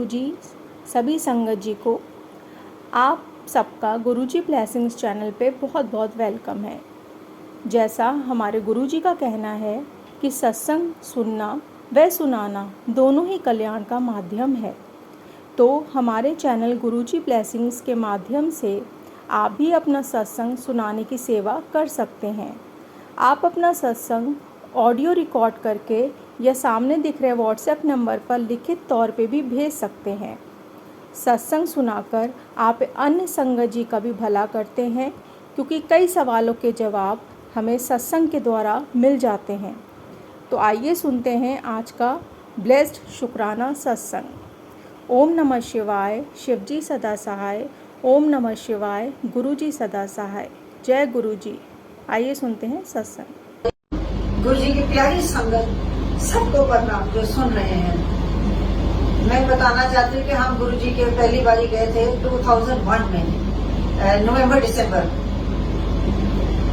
गुरुजी, सभी संगत जी को आप सबका गुरुजी ब्लेसिंग्स चैनल पे बहुत बहुत वेलकम है। जैसा हमारे गुरुजी का कहना है कि सत्संग सुनना व सुनाना दोनों ही कल्याण का माध्यम है, तो हमारे चैनल गुरुजी ब्लेसिंग्स के माध्यम से आप भी अपना सत्संग सुनाने की सेवा कर सकते हैं। आप अपना सत्संग ऑडियो रिकॉर्ड करके या सामने दिख रहे व्हाट्सएप नंबर पर लिखित तौर पे भी भेज सकते हैं। सत्संग सुनाकर आप अन्य संगत जी का भी भला करते हैं, क्योंकि कई सवालों के जवाब हमें सत्संग के द्वारा मिल जाते हैं। तो आइए सुनते हैं आज का ब्लेस्ड शुक्राना सत्संग। ओम नमः शिवाय, शिवजी सदा सहाय। ओम नमः शिवाय, गुरुजी सदा सहाय। जय गुरुजी। आइए सुनते हैं सत्संग। गुरु जी की प्यारी संगत सबको प्रणाम जो सुन रहे हैं। मैं बताना चाहती हूँ कि हम गुरु जी के पहली बारी गए थे 2001 में नवंबर दिसंबर।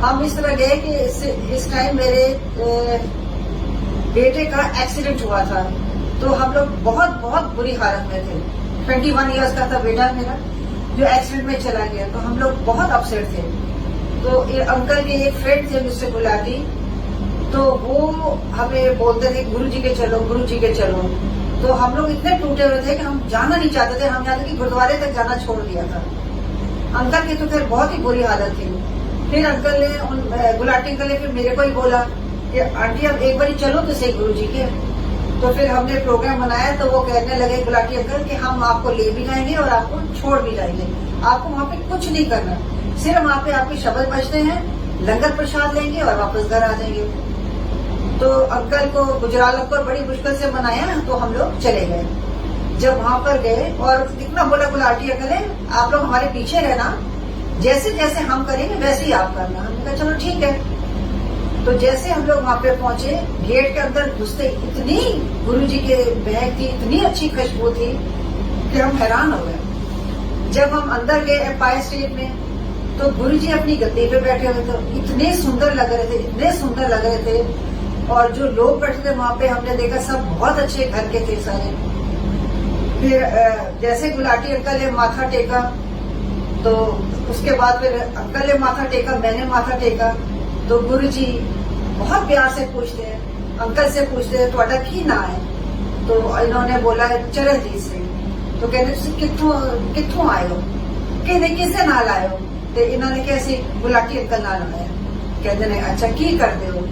हम इस तरह गए कि इस टाइम मेरे बेटे का एक्सीडेंट हुआ था, तो हम लोग बहुत बहुत बुरी हालत में थे। 21 इयर्स का था बेटा मेरा, जो एक्सीडेंट में चला गया। तो हम लोग बहुत अपसेट थे। तो अंकल के एक फ्रेंड थे मिस्टर गुलाटी, तो वो हमें बोलते थे गुरु जी के चलो, गुरु जी के चलो। तो हम लोग इतने टूटे हुए थे कि हम जाना नहीं चाहते थे। हम यहाँ तक कि गुरुद्वारे तक जाना छोड़ दिया था। अंकल की तो फिर बहुत ही बुरी हालत थी। फिर अंकल ने गुलाटी अंकल ने फिर मेरे को ही बोला कि आंटी अब एक बार चलो तो सही गुरु जी के। तो फिर हमने प्रोग्राम बनाया, तो वो कहने लगे गुलाटी अंकल कि हम आपको ले भी जाएंगे और आपको छोड़ भी जाएंगे। आपको वहाँ पे कुछ नहीं करना, सिर्फ वहाँ पे आपके शब्द बजते हैं, लंगर प्रसाद लेंगे और वापस घर आ जाएंगे। तो अंकल को गुजरात पर बड़ी मुश्किल से मनाया, तो हम लोग चले गए। जब वहां पर गए और इतना बोला गुलाटी अंकल है, आप लोग हमारे पीछे रहना, जैसे जैसे हम करेंगे वैसे ही आप करना। हमने कहा चलो ठीक है। तो जैसे हम लोग वहां पे पहुंचे, गेट के अंदर घुसते इतनी गुरु जी के महक थी, इतनी अच्छी खुशबू थी कि हम हैरान हो गए। जब हम अंदर गए एम्पायर स्टेट में, तो गुरु जी अपनी गद्दी पे बैठे हुए थे। इतने सुंदर लग रहे थे, इतने सुंदर लग रहे थे। और जो लोग बैठे थे वहां पे हमने देखा सब बहुत अच्छे घर के थे सारे। फिर जैसे गुलाटी अंकल ने माथा टेका, तो उसके बाद फिर अंकल ने माथा टेका, मैंने माथा टेका। तो गुरु जी बहुत प्यार से पूछते हैं, अंकल से पूछते हैं ਤੁਹਾਡਾ ਕੀ ਨਾਂ है। तो इन्होंने बोला चरणजीत सिंह। तो कहते तुम कित्थों आए हो, कहते किसे नाल आए हो। तो इन्होंने कैसे गुलाटी अंकल नाल आया। कहते ने अच्छा की करते हो।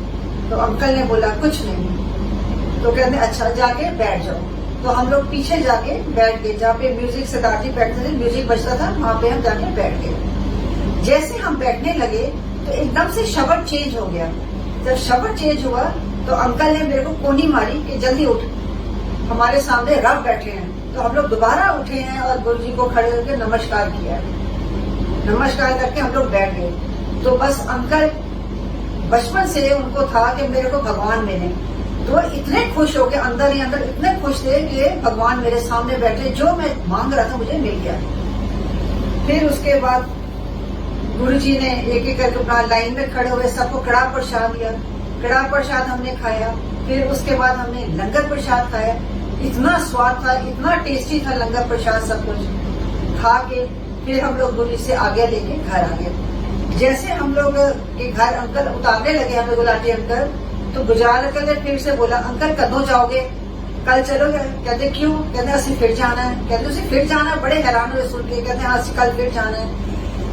तो अंकल ने बोला कुछ नहीं। तो कहते अच्छा जाके बैठ जाओ। तो हम लोग पीछे जाके बैठ गए, जहाँ पे म्यूजिक सिद्धार्थ जी बैठते थे, म्यूजिक बजता था, वहां पे हम जाके बैठ गए। जैसे हम बैठने लगे तो एकदम से शब्द चेंज हो गया। जब शब्द चेंज हुआ तो अंकल ने मेरे को कोनी मारी कि जल्दी उठ, हमारे सामने रब बैठे हैं। तो हम लोग दोबारा उठे हैं और गुरु जी को खड़े होकर नमस्कार किया। नमस्कार करके हम लोग बैठ गए। तो बस अंकल बचपन से उनको था कि मेरे को भगवान मिले, तो इतने खुश हो गए, अंदर ही अंदर इतने खुश थे कि भगवान मेरे सामने बैठे, जो मैं मांग रहा था मुझे मिल गया। फिर उसके बाद गुरुजी ने एक एक करके अपना लाइन में खड़े हुए सबको कड़ा प्रसाद दिया। कड़ा प्रसाद हमने खाया। फिर उसके बाद हमने लंगर प्रसाद खाया। इतना स्वाद था, इतना टेस्टी था लंगर प्रसाद, सब कुछ खा के फिर हम लोग गुरु से आगे लेके घर आ गए। जैसे हम लोग के घर अंकल उतारने लगे हमें गुलाटी अंकल, तो गुजराल अंकल ने फिर से बोला अंकल कदों जाओगे, कल चलोगे। कहते क्यों। कहते असि फिर जाना है। कहते उसे फिर जाना है। बड़े हैरान हुए सुन के। कहते हाँ कल फिर जाना है।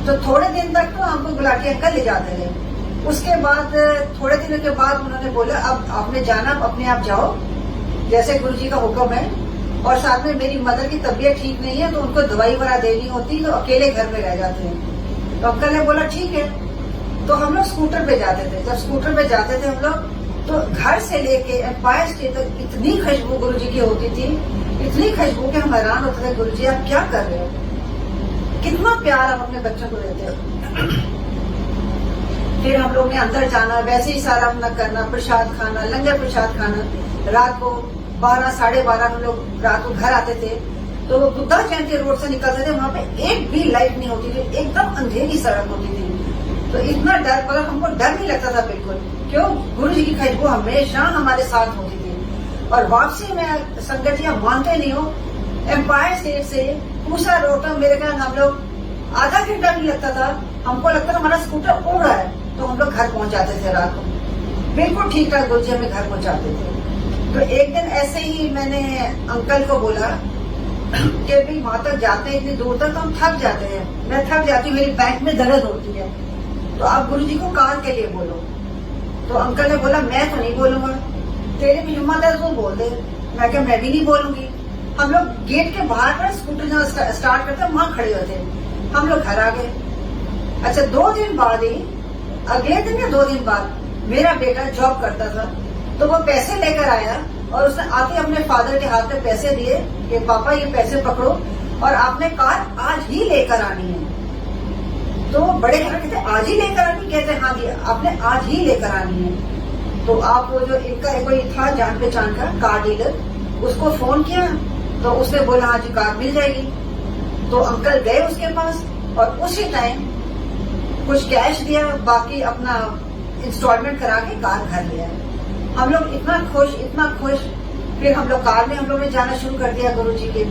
तो थोड़े दिन तक तो हमको गुलाटी अंकल ले जाते रहे। उसके बाद थोड़े दिनों के बाद उन्होंने बोला अब आपने जाना, अपने आप जाओ, जैसे गुरु जी का हुक्म है। और साथ में मेरी मदर की तबीयत ठीक नहीं है, तो उनको दवाई वगैरह देनी होती, तो अकेले घर में रह जाते हैं। तो अंकल ने बोला ठीक है। तो हम लोग स्कूटर पे जाते थे। जब स्कूटर पे जाते थे हम लोग, तो घर से लेके एम्पायर स्टेट तक इतनी खुशबू गुरु जी की होती थी, इतनी खुशबू कि हम हैरान होते थे गुरु जी आप क्या कर रहे हो, कितना प्यार आप अपने बच्चों को देते हो। फिर हम लोग ने अंदर जाना, वैसे ही सारा अपना करना, प्रसाद खाना, लंगर प्रसाद खाना। रात को 12 साढ़े 12 हम लोग रात को घर आते थे। तो बुद्धा जयंती रोड से निकलते थे, वहां पे एक भी लाइट नहीं होती थी, एकदम अंधेरी सड़क होती थी। तो इतना डर, मतलब हमको डर नहीं लगता था बिल्कुल। क्यों, गुरु जी की खुशबू हमेशा हमारे साथ होती थी। और वापसी में संगत जी आप मानते नहीं हो, एम्पायर स्टेट से पूसा रोड तक मेरे ख्याल हम लोग आधा घंटा नहीं लगता था। हमको लगता था हमारा स्कूटर उड़ रहा है, तो हम लोग घर पहुंच जाते थे रात को, बिल्कुल ठीक ठाक गुरुजी हमें घर पहुंचाते थे। तो एक दिन ऐसे ही मैंने अंकल को बोला कि भाई वहां तक जाते हैं, इतनी दूर तक तो हम थक जाते हैं, मैं थक जाती हूँ, मेरी बैक में दर्द होती है, तो आप गुरुजी को कार के लिए बोलो। तो अंकल ने बोला मैं तो नहीं बोलूंगा, तेरे भी हिम्मत है तो बोल दे। मैं क्या मैं भी नहीं बोलूंगी। हम लोग गेट के बाहर पर स्कूटर जहाँ स्टार्ट करते वहां खड़े होते, हम लोग घर आ गए। अच्छा 2 दिन बाद ही, अगले दिन या 2 दिन बाद मेरा बेटा जॉब करता था, तो वो पैसे लेकर आया और उसने आते अपने फादर के हाथ में पैसे दिए कि पापा ये पैसे पकड़ो और आपने कार आज ही लेकर आनी है। तो बड़े घर कहते आज ही लेकर आनी, कहते हाँ जी आपने आज ही लेकर आनी है। तो आप वो जो इनका कोई था जान पहचान का कार डीलर, उसको फोन किया तो उसने बोला हाँ जी कार मिल जाएगी। तो अंकल गए उसके पास और उसी टाइम कुछ कैश दिया, बाकी अपना इंस्टॉलमेंट करा के कार घर लिया। हम लोग इतना खुश। फिर हम लोग कार में हम लोग ने जाना शुरू कर दिया गुरुजी के।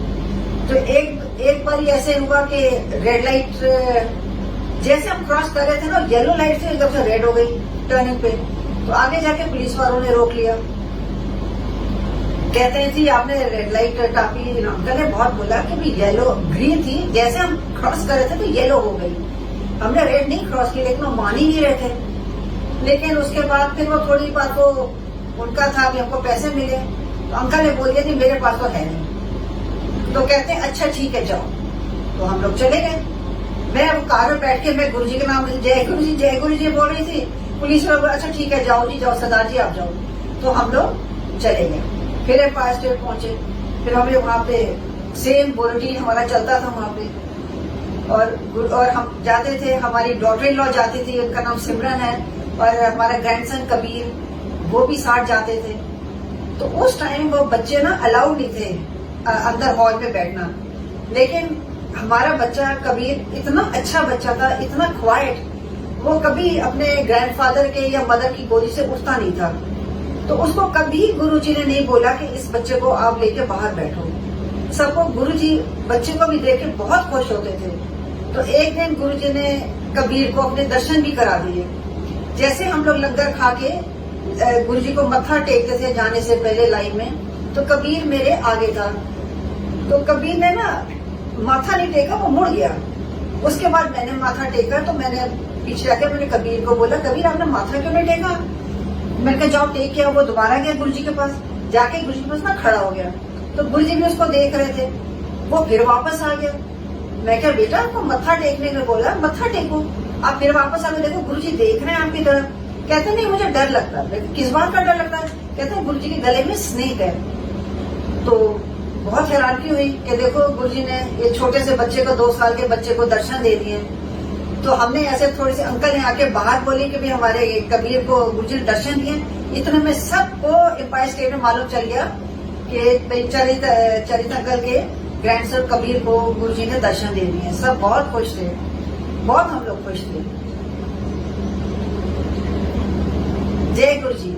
तो एक बार ऐसे हुआ कि रेड लाइट जैसे हम क्रॉस कर रहे थे ना, येलो लाइट से एकदम से रेड हो गई टर्निंग पे, तो आगे जाके पुलिस वालों ने रोक लिया। कहते हैं जी आपने रेड लाइट टापी। अंकल ने बहुत बोला कि भाई येलो ग्रीन थी, जैसे हम क्रॉस कर रहे थे तो येलो हो गई। हमने रेड नहीं क्रॉस की, लेकिन वो मान ही नहीं रहे थे। लेकिन उसके बाद फिर वो थोड़ी बात वो उनका था कि हमको पैसे मिले, तो अंकल ने बोल दिया जी मेरे पास तो है नहीं। तो कहते हैं अच्छा ठीक है जाओ। तो हम लोग चले गए। मैं वो कार में बैठ के मैं गुरुजी के नाम जय गुरु जी बोल रही थी। पुलिस वाले अच्छा ठीक है जाओ जी जाओ, सरदार जी आप जाओ। तो हम लोग चले गए, फिर एम्पायर स्टेट पहुंचे। फिर हमें वहां पे सेम बुलेटिन हमारा चलता था वहां पे, और हम जाते थे, हमारी डॉटर इन लॉ जाती थी, उनका नाम सिमरन है, और हमारा ग्रैंडसन कबीर वो भी साथ जाते थे। तो उस टाइम वो बच्चे ना अलाउड नहीं थे अंदर हॉल में बैठना, लेकिन हमारा बच्चा कबीर इतना अच्छा बच्चा था, इतना क्वाइट, वो कभी अपने ग्रैंडफादर के या मदर की गोदी से उठता नहीं था। तो उसको कभी गुरुजी ने नहीं बोला कि इस बच्चे को आप लेके बाहर बैठो। सबको गुरुजी बच्चे को भी देख के बहुत खुश होते थे। तो एक दिन गुरुजी ने कबीर को अपने दर्शन भी करा दिए। जैसे हम लोग लंगर खा के गुरुजी को मत्था टेकते थे जाने से पहले लाइन में, तो कबीर मेरे आगे था। तो कबीर ने ना माथा नहीं टेका, वो मुड़ गया। उसके बाद मैंने माथा टेका, तो मैंने पीछे आके मैंने कबीर को बोला कबीर आपने माथा क्यों नहीं टेका। मैंने कहा जाओ टेक किया। वो दोबारा गया गुरुजी के पास, जाके गुरुजी के पास ना खड़ा हो गया। तो गुरुजी भी उसको देख रहे थे, वो फिर वापस आ गया। मैं क्या बेटा आपको मत्था टेकने को बोला, मत्था टेको। आप फिर वापस आके देखो गुरुजी देख रहे हैं आपकी तरफ। कहते नहीं मुझे डर लगता है। किस बात का डर लगता है। कहते हैं गुरुजी के गले में स्नेक है। तो बहुत हैरानगी हुई कि देखो गुरुजी ने ये छोटे से बच्चे को 2 साल के बच्चे को दर्शन दे दिए। तो हमने ऐसे थोड़ी सी अंकल ने आके बाहर बोली कि भाई हमारे कबीर को गुरुजी ने दर्शन दिए। इतने में सबको एम्पायर स्टेट में मालूम चल गया कि चरित अंकल के ग्रैंडसन कबीर को गुरुजी ने दर्शन दे दिए। सब बहुत खुश थे, बहुत हम लोग खुश थे। जय गुरुजी।